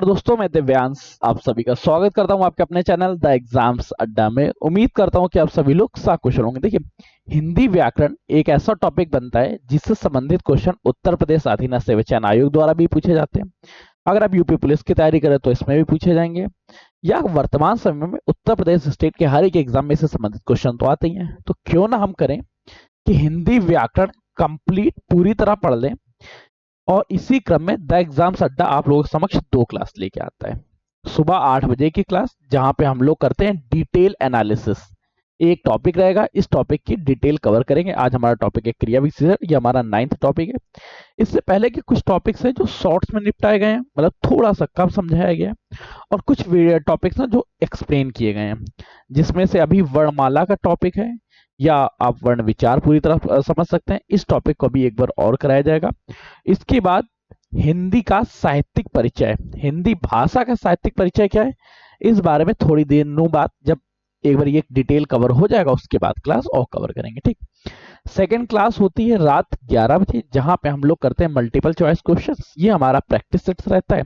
और दोस्तों, मैं दिव्यांश आप सभी का स्वागत करता हूं आपके अपने चैनल द एग्जाम्स अड्डा में। उम्मीद करता हूं कि आप सभी लोग सकुशल होंगे। देखिए, हिंदी व्याकरण एक ऐसा टॉपिक बनता है जिससे संबंधित क्वेश्चन उत्तर प्रदेश अधीन सेवा चयन आयोग द्वारा भी पूछे जाते हैं। अगर आप यूपी पुलिस की तैयारी करें तो इसमें भी पूछे जाएंगे, या वर्तमान समय में उत्तर प्रदेश स्टेट के हर एक एग्जाम में से संबंधित क्वेश्चन तो आते ही हैं। तो क्यों ना हम करें कि हिंदी व्याकरण कंप्लीट पूरी तरह पढ़ लें, और इसी क्रम में द एग्जाम्स अड्डा आप लोगों के समक्ष दो क्लास लेके आता है। सुबह 8 बजे की क्लास, जहां पे हम लोग करते हैं डिटेल एनालिसिस। एक टॉपिक रहेगा, इस टॉपिक की डिटेल कवर करेंगे। आज हमारा टॉपिक है क्रिया विशेषण, ये हमारा 9th टॉपिक है। इससे पहले के कुछ टॉपिक्स हैं जो शॉर्ट्स में निपटाए गए हैं, मतलब थोड़ा सा कम समझाया गया है, और कुछ टॉपिक्स हैं जो एक्सप्लेन किए गए हैं, जिसमें से अभी वर्णमाला का टॉपिक है, या आप वर्ण विचार पूरी तरह समझ सकते हैं। इस टॉपिक को भी एक बार और कराया जाएगा। इसके बाद हिंदी का साहित्यिक परिचय, हिंदी भाषा का साहित्यिक परिचय क्या है, इस बारे में थोड़ी देर बाद, जब एक बार ये डिटेल कवर हो जाएगा, उसके बाद क्लास और कवर करेंगे। ठीक। सेकेंड क्लास होती है रात 11 बजे, जहां पे हम लोग करते हैं मल्टीपल चॉइस क्वेश्चंस। ये हमारा प्रैक्टिस सेट्स रहता है,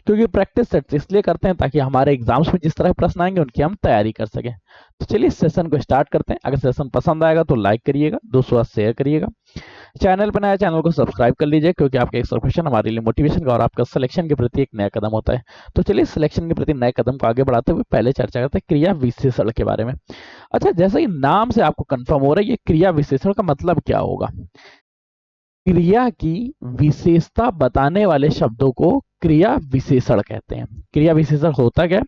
क्योंकि प्रैक्टिस सेट्स इसलिए करते हैं ताकि हमारे एग्जाम्स में जिस तरह के प्रश्न आएंगे उनकी हम तैयारी कर सकें। तो चलिए इस सेशन को स्टार्ट करते हैं। अगर सेशन पसंद आएगा तो लाइक करिएगा, दोस्तों शेयर करिएगा, चैनल पर नया चैनल को सब्सक्राइब कर लीजिए, क्योंकि आपके एक सब्सक्रिप्शन हमारे लिए मोटिवेशन का और आपका सिलेक्शन के प्रति एक नया कदम होता है। तो चलिए सिलेक्शन के प्रति नए कदम को आगे बढ़ाते हुए पहले चर्चा करते हैं क्रिया विशेषण के बारे में। अच्छा, जैसा कि नाम से आपको कंफर्म हो रहा है, ये क्रिया विशेषण का मतलब क्या होगा? क्रिया की विशेषता बताने वाले शब्दों को क्रिया विशेषण कहते हैं। क्रिया विशेषण होता क्या है?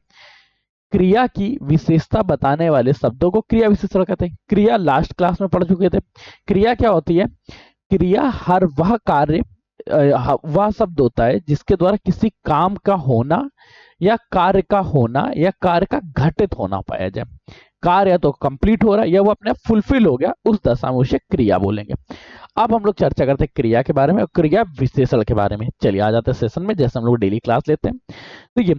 क्रिया की विशेषता बताने वाले शब्दों को क्रिया विशेषण कहते हैं। क्रिया लास्ट क्लास में पढ़ चुके थे। क्रिया क्या होती है? क्रिया हर वह कार्य, वह शब्द होता है जिसके द्वारा किसी काम का होना या कार्य का होना या कार्य का घटित होना पाया जाए। कार्य या तो कंप्लीट हो रहा है या वो अपने फुलफिल हो गया, उस दशा में उसे क्रिया बोलेंगे। अब हम लोग चर्चा करते हैं क्रिया के बारे में और क्रिया विशेषण के बारे में। चलिए आ जाते हैं सेशन में, जैसे हम लोग डेली क्लास लेते हैं। तो ये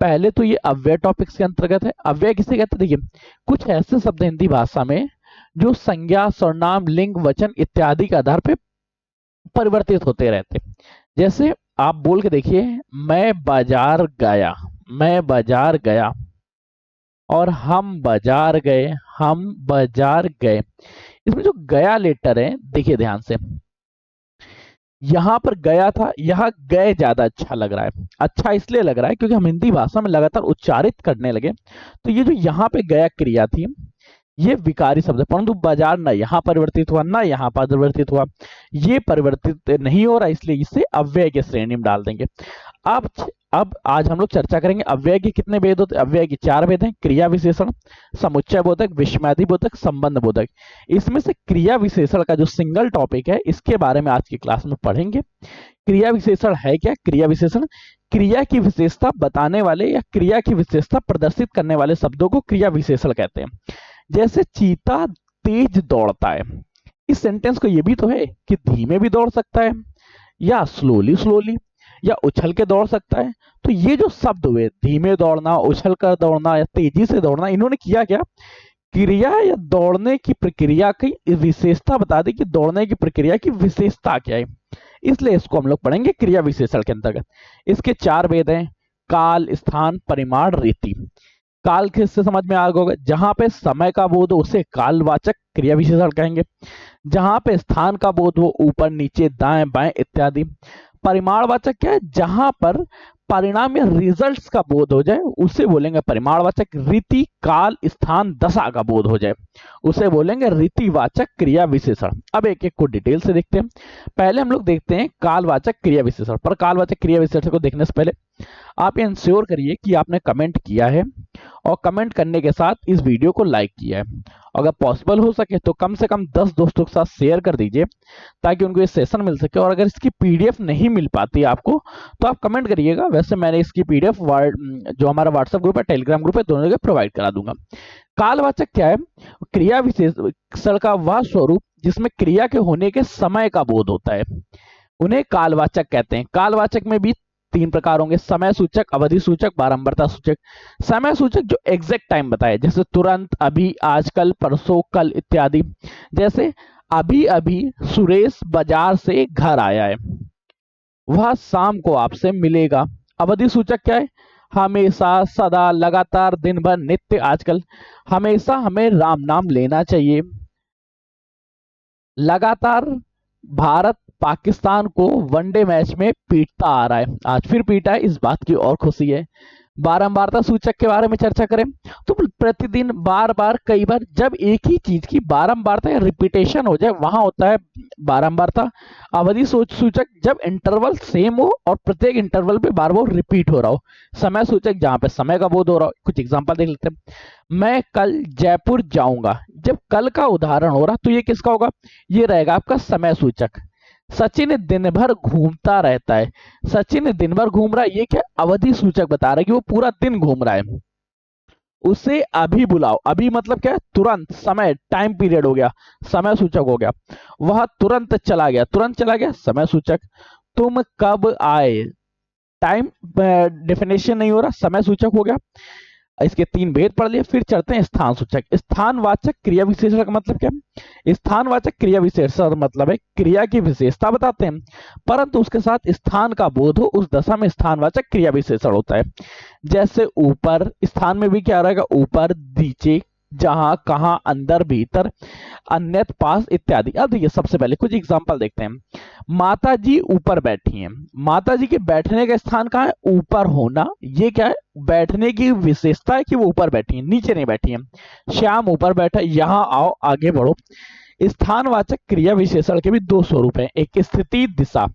पहले तो ये अव्यय टॉपिक्स के अंतर्गत है। अव्यय किसे कहते हैं? देखिए, कुछ ऐसे शब्द हिंदी भाषा में जो संज्ञा, सर्वनाम, लिंग, वचन इत्यादि के आधार पे परिवर्तित होते रहते। जैसे आप बोल के देखिए, मैं बाजार गया, मैं बाजार गया, और हम बाजार गए, हम बाजार गए। इसमें जो गया लेटर है, देखिए ध्यान से, यहां पर गया था, यहां गए ज्यादा अच्छा लग रहा है। अच्छा इसलिए लग रहा है क्योंकि हम हिंदी भाषा में लगातार उच्चारित करने लगे। तो ये जो यहां पे गया क्रिया थी, ये विकारी शब्द है, परंतु बाजार ना यहाँ परिवर्तित हुआ ना यहाँ परिवर्तित हुआ, ये परिवर्तित नहीं हो रहा, इसलिए इसे अव्यय के श्रेणी में डाल देंगे। अब अब आज हम लोग चर्चा करेंगे अव्यय के कितने भेद होते हैं। अव्यय के 4 भेद हैं: क्रिया विशेषण, समुच्चय बोधक, विस्मयादि बोधक, संबंध बोधक। इसमें से क्रिया विशेषण का जो सिंगल टॉपिक है, इसके बारे में आज की क्लास में पढ़ेंगे। क्रिया विशेषण है क्या? क्रिया विशेषण क्रिया की विशेषता बताने वाले या क्रिया की विशेषता प्रदर्शित करने वाले शब्दों को क्रिया विशेषण कहते हैं। जैसे चीता तेज दौड़ता है, इस सेंटेंस को ये भी तो है कि धीमे भी दौड़ सकता है, या स्लोली स्लोली, या उछल के दौड़ सकता है। तो ये जो शब्द हुए, धीमे दौड़ना, उछल कर दौड़ना या तेजी से दौड़ना, इन्होंने किया क्या? क्रिया या दौड़ने की प्रक्रिया की विशेषता बता दी कि दौड़ने की प्रक्रिया की विशेषता क्या है, इसलिए इसको हम लोग पढ़ेंगे क्रिया विशेषण के अंतर्गत। इसके 4 भेद हैं: काल, स्थान, परिमाण, रीति। काल किससे समझ में आ होगा? जहां पे समय का बोध हो उसे कालवाचक क्रिया विशेषण कहेंगे। जहां पे स्थान का बोध हो, ऊपर नीचे दाएं बाएं इत्यादि। परिमाणवाचक क्या है? जहां पर परिणाम या रिजल्ट्स का बोध हो जाए उसे बोलेंगे परिमाणवाचक। रीति, काल, स्थान, दशा का बोध हो जाए उसे बोलेंगे रीतिवाचक क्रिया विशेषण। अब एक एक को डिटेल से देखते हैं। पहले हम लोग देखते हैं कालवाचक क्रिया विशेषण। पर कालवाचक क्रिया विशेषण को देखने से पहले आप ये इंश्योर करिए कि आपने कमेंट किया है, और कमेंट करने के साथ इस वीडियो को लाइक किया है। अगर पॉसिबल हो सके तो कम से कम 10 दोस्तों के साथ शेयर कर दीजिए, ताकि उनको ये सेशन मिल सके। और अगर इसकी पीडीएफ नहीं मिल पाती आपको तो आप कमेंट करिएगा, वैसे मैंने इसकी पीडीएफ जो हमारा व्हाट्सएप ग्रुप है, टेलीग्राम ग्रुप है, दोनों जगह प्रोवाइड करा दूंगा। कालवाचक क्या है? क्रिया विशेषण का वह स्वरूप जिसमें क्रिया के होने के समय का बोध होता है, उन्हें कालवाचक कहते हैं। कालवाचक में भी 3 प्रकार होंगे: समय सूचक, अवधि सूचक, बारंबारता सूचक। समय सूचक जो एग्जैक्ट टाइम बताए, जैसे तुरंत, अभी, आजकल, परसों, कल इत्यादि। जैसे अभी अभी सुरेश बाजार से घर आया है, वह शाम को आपसे मिलेगा। अवधि सूचक क्या है? हमेशा, सदा, लगातार, दिन भर, नित्य, आजकल। हमेशा हमें राम नाम लेना चाहिए। लगातार भारत पाकिस्तान को वनडे मैच में पीटता आ रहा है, आज फिर पीटा है, इस बात की और खुशी है। बारंबारता सूचक के बारे में चर्चा करें तो प्रतिदिन, बार बार, कई बार, जब एक ही चीज की बारंबारता या रिपीटेशन हो जाए वहां होता है बारंबारता। अवधि सूचक जब इंटरवल सेम हो और प्रत्येक इंटरवल पे बार बार रिपीट हो रहा हो। समय सूचक जहां पे समय का बोध हो रहा हो। कुछ एग्जांपल देख लेते हैं। मैं कल जयपुर जाऊंगा, जब कल का उदाहरण हो रहा तो ये किसका होगा? ये रहेगा आपका समय सूचक। सचिन दिन भर घूमता रहता है, सचिन दिन भर घूम रहा है, ये क्या? अवधि सूचक बता रहा है कि वो पूरा दिन घूम रहा है। उसे अभी बुलाओ, अभी मतलब क्या है? तुरंत, समय, टाइम पीरियड हो गया, समय सूचक हो गया। वह तुरंत चला गया, तुरंत चला गया, समय सूचक। तुम कब आए, टाइम डेफिनेशन नहीं हो रहा, समय सूचक हो गया। इसके तीन भेद पढ़ लिए। फिर चलते हैं स्थान सूचक। स्थानवाचक क्रिया विशेषण का मतलब क्या है? स्थानवाचक क्रिया विशेषण मतलब है क्रिया की विशेषता बताते हैं परंतु उसके साथ स्थान का बोध हो, उस दशा में स्थानवाचक क्रिया विशेषण होता है। जैसे ऊपर, स्थान में भी क्या रहेगा? ऊपर, नीचे, जहां, कहां, अंदर, भीतर, अन्यत्र, पास, इत्यादि। अब देखिए, सबसे पहले कुछ एग्जांपल देखते हैं। माता जी ऊपर बैठी हैं। माता जी के बैठने का स्थान कहाँ है? ऊपर होना। ये क्या है? बैठने की विशेषता है कि वो ऊपर बैठी हैं, नीचे नहीं बैठी हैं। श्याम ऊपर बैठा, यहां आओ, आगे बढ़ो। स्थानवाचक क्रिया विशेषण के भी दो स्वरूप हैं, एक स्थिति, दिशा।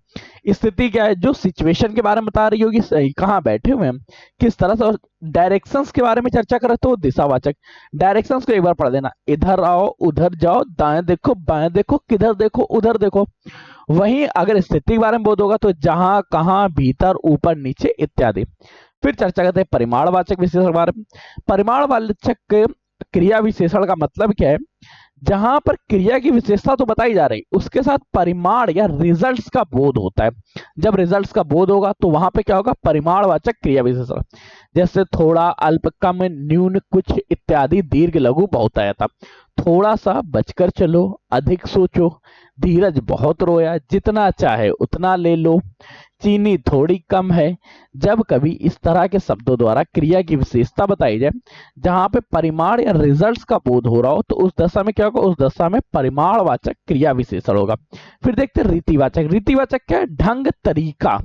स्थिति क्या है? जो सिचुएशन के बारे में बता रही होगी, सही कहाँ बैठे हुए हैं, किस तरह से। और डायरेक्शंस के बारे में चर्चा करें तो दिशावाचक। डायरेक्शंस को एक बार पढ़ देना, इधर आओ, उधर जाओ, दाएं देखो, बाएं देखो, किधर देखो, उधर देखो। वहीं अगर स्थिति के बारे में बोध होगा तो जहां, कहां, भीतर, ऊपर, नीचे, इत्यादि। फिर चर्चा करते हैं परिमाणवाचक विशेषण के बारे में। परिमाणवाचक क्रिया विशेषण का मतलब क्या है? जहां पर क्रिया की विशेषता तो बताई जा रही, उसके साथ परिमाण या रिजल्ट्स का बोध होता है। जब रिजल्ट्स का बोध होगा तो वहां पे क्या होगा? परिमाणवाचक क्रिया विशेषण। जैसे थोड़ा, अल्प, कम, न्यून, कुछ, इत्यादि, दीर्घ, लघु, बहुतायता। थोड़ा सा बचकर चलो, अधिक सोचो, धीरज बहुत रोया, जितना चाहे उतना ले लो, चीनी थोड़ी कम है। जब कभी इस तरह के शब्दों द्वारा क्रिया की विशेषता बताई जाए जहां पे परिमाण या रिजल्ट्स का बोध हो रहा हो तो उस दशा में क्या होगा? उस दशा में परिमाणवाचक क्रिया विशेषण होगा। फिर देखते हैं रीतिवाचक। रीतिवाचक क्या है? ढंग, तरीका।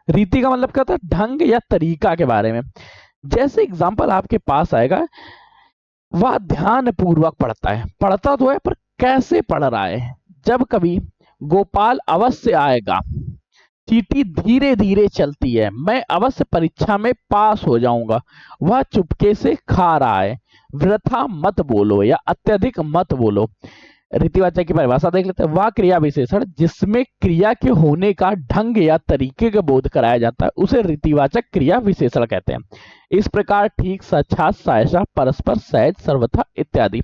रीति का मतलब क्या होता है? ढंग या तरीका के बारे में। जैसे एग्जाम्पल आपके पास आएगा, वह ध्यान पूर्वक पढ़ता है, पढ़ता तो है पर कैसे पढ़ रहा है। जब कभी गोपाल अवश्य आएगा, चींटी धीरे धीरे चलती है, मैं अवश्य परीक्षा में पास हो जाऊंगा, वह चुपके से खा रहा है, वृथा मत बोलो या अत्यधिक मत बोलो। रीतिवाचक की परिभाषा देख लेते हैं। वह क्रिया विशेषण जिसमें क्रिया के होने का ढंग या तरीके का बोध कराया जाता है उसे रीतिवाचक क्रिया विशेषण कहते हैं। इस प्रकार ठीक, सच्छा, सायशा, परस्पर, सहज, सर्वथा, इत्यादि।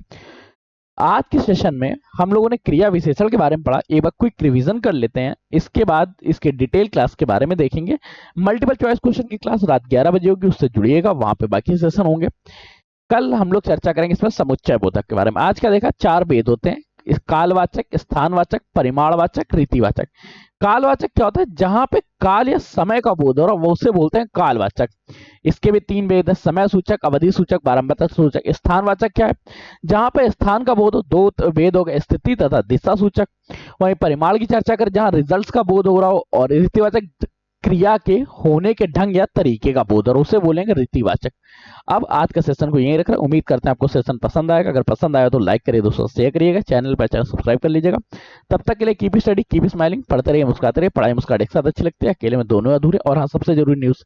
आज के सेशन में हम लोगों ने क्रिया विशेषण के बारे में पढ़ा। एक बार क्विक रिवीजन कर लेते हैं, इसके बाद इसके डिटेल क्लास के बारे में देखेंगे। मल्टीपल चॉइस क्वेश्चन की क्लास रात 11 बजे होगी, उससे जुड़िएगा, वहां पे बाकी सेशन होंगे। कल हम लोग चर्चा करेंगे इसमें समुच्चय बोधक के बारे में। आज क्या देखा? चार भेद होते हैं, कालवाचक, स्थानवाचक, परिमाणवाचक, रीतिवाचक। कालवाचक क्या होता है? जहां पे काल या समय का बोध हो रहा है वो उसे बोलते हैं कालवाचक। इसके भी तीन भेद है, समय सूचक, अवधि सूचक, बारंबारता सूचक। स्थानवाचक क्या है? जहां पे स्थान का बोध हो, दो भेद हो गए, स्थिति तथा दिशा सूचक। वहीं परिमाण की चर्चा करें जहां रिजल्ट्स का बोध हो रहा हो, और रीतिवाचक क्रिया के होने के ढंग या तरीके का बोध और उसे बोलेंगे रीतिवाचक। अब आज का सेशन को यहीं रख रहे हैं। उम्मीद करते हैं आपको सेशन पसंद आएगा। अगर पसंद आया तो लाइक करिए, दोस्तों शेयर करिएगा, चैनल पर चैनल सब्सक्राइब कर लीजिएगा। तब तक के लिए कीप स्टडी, कीप स्माइलिंग, पढ़ते रहिए, मुस्कुराते रहिए। पढ़ाई मुस्कुराहट एक साथ अच्छी लगती है, अकेले में दोनों अधूरे। और हाँ, सबसे जरूरी न्यूज,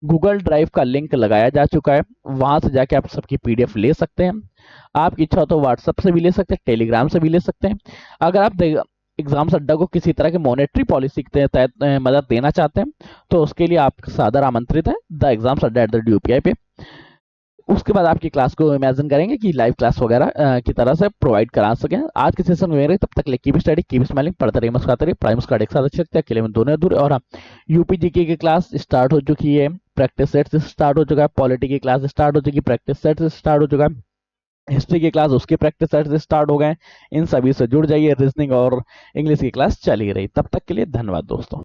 गूगल ड्राइव का लिंक लगाया जा चुका है, वहां से जाके आप सबकी पीडीएफ ले सकते हैं। आपकी इच्छा हो तो व्हाट्सएप से भी ले सकते हैं, टेलीग्राम से भी ले सकते हैं। अगर आप एग्जाम्स अड्डा को किसी तरह की मॉनेटरी पॉलिसी के तहत मदद देना चाहते हैं तो उसके लिए आप सादर आमंत्रित है द एग्जाम्स अड्डा @UPI पे। उसके बाद आपकी क्लास को इमेजिन करेंगे कि लाइव क्लास वगैरह की तरह से प्रोवाइड करा सकें। आज के सेशन में तब तक कीप स्टडी, कीप स्माइलिंग, पढ़ते रहिए, मुस्कुराते रहिए। प्राइम स्क्वाड एक साथ अच्छे लगते हैं, अकेले में दोनों अधूरे। और हाँ, यूपीजीके की क्लास स्टार्ट हो चुकी है, प्रैक्टिस सेट स्टार्ट हो चुका है, पॉलिटी की क्लास स्टार्ट हो चुकी है, प्रैक्टिस सेट स्टार्ट हो चुका है, हिस्ट्री की क्लास उसके प्रैक्टिस सेट से स्टार्ट हो गए। इन सभी से जुड़ जाइए। रीजनिंग और इंग्लिश की क्लास चल ही रही। तब तक के लिए धन्यवाद दोस्तों।